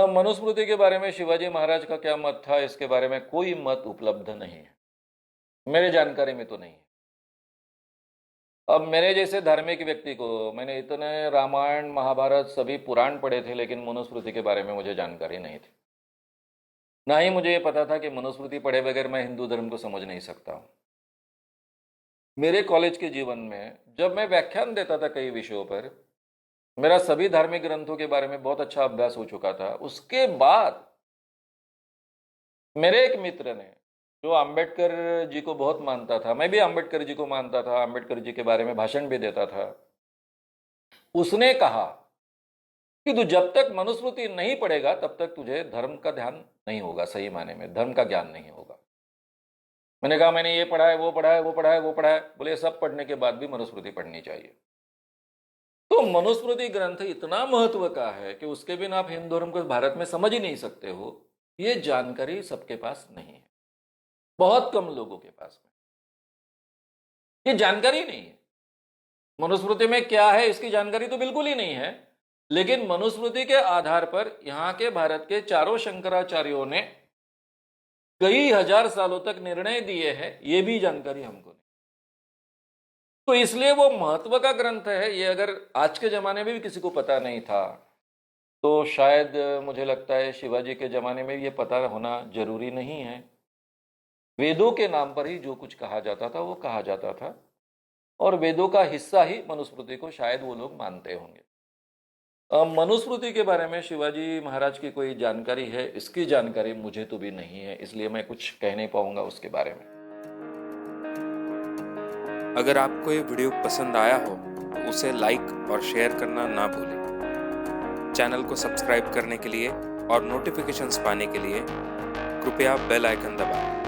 मनुस्मृति के बारे में शिवाजी महाराज का क्या मत था, इसके बारे में कोई मत उपलब्ध नहीं है, मेरे जानकारी में तो नहीं है। अब मेरे जैसे धार्मिक व्यक्ति को, मैंने इतने रामायण महाभारत सभी पुराण पढ़े थे, लेकिन मनुस्मृति के बारे में मुझे जानकारी नहीं थी। ना ही मुझे ये पता था कि मनुस्मृति पढ़े बगैर मैं हिंदू धर्म को समझ नहीं सकता हूँ। मेरे कॉलेज के जीवन में जब मैं व्याख्यान देता था कई विषयों पर, मेरा सभी धार्मिक ग्रंथों के बारे में बहुत अच्छा अभ्यास हो चुका था। उसके बाद मेरे एक मित्र ने, जो अंबेडकर जी को बहुत मानता था, मैं भी अंबेडकर जी को मानता था, अंबेडकर जी के बारे में भाषण भी देता था, उसने कहा कि तू जब तक मनुस्मृति नहीं पढ़ेगा तब तक तुझे धर्म का ध्यान नहीं होगा, सही माने में धर्म का ज्ञान नहीं होगा। मैंने कहा मैंने ये पढ़ा है, वो पढ़ा है, वो पढ़ा है, वो पढ़ा है। बोले सब पढ़ने के बाद भी मनुस्मृति पढ़नी चाहिए। तो मनुस्मृति ग्रंथ इतना महत्व का है कि उसके बिना आप हिंदू धर्म को भारत में समझ ही नहीं सकते हो। ये जानकारी सबके पास नहीं है, बहुत कम लोगों के पास में ये जानकारी नहीं है। मनुस्मृति में क्या है इसकी जानकारी तो बिल्कुल ही नहीं है, लेकिन मनुस्मृति के आधार पर यहाँ के भारत के चारों शंकराचार्यों ने कई हजार सालों तक निर्णय दिए हैं, ये भी जानकारी हमको नहीं। तो इसलिए वो महत्व का ग्रंथ है। ये अगर आज के जमाने में भी किसी को पता नहीं था, तो शायद मुझे लगता है शिवाजी के जमाने में ये पता होना जरूरी नहीं है। वेदों के नाम पर ही जो कुछ कहा जाता था वो कहा जाता था, और वेदों का हिस्सा ही मनुस्मृति को शायद वो लोग मानते होंगे। मनुस्मृति के बारे में शिवाजी महाराज की कोई जानकारी है, इसकी जानकारी मुझे तो भी नहीं है, इसलिए मैं कुछ कह नहीं पाऊंगा उसके बारे में। अगर आपको ये वीडियो पसंद आया हो तो उसे लाइक और शेयर करना ना भूलें। चैनल को सब्सक्राइब करने के लिए और नोटिफिकेशंस पाने के लिए कृपया बेल आइकन दबाएं।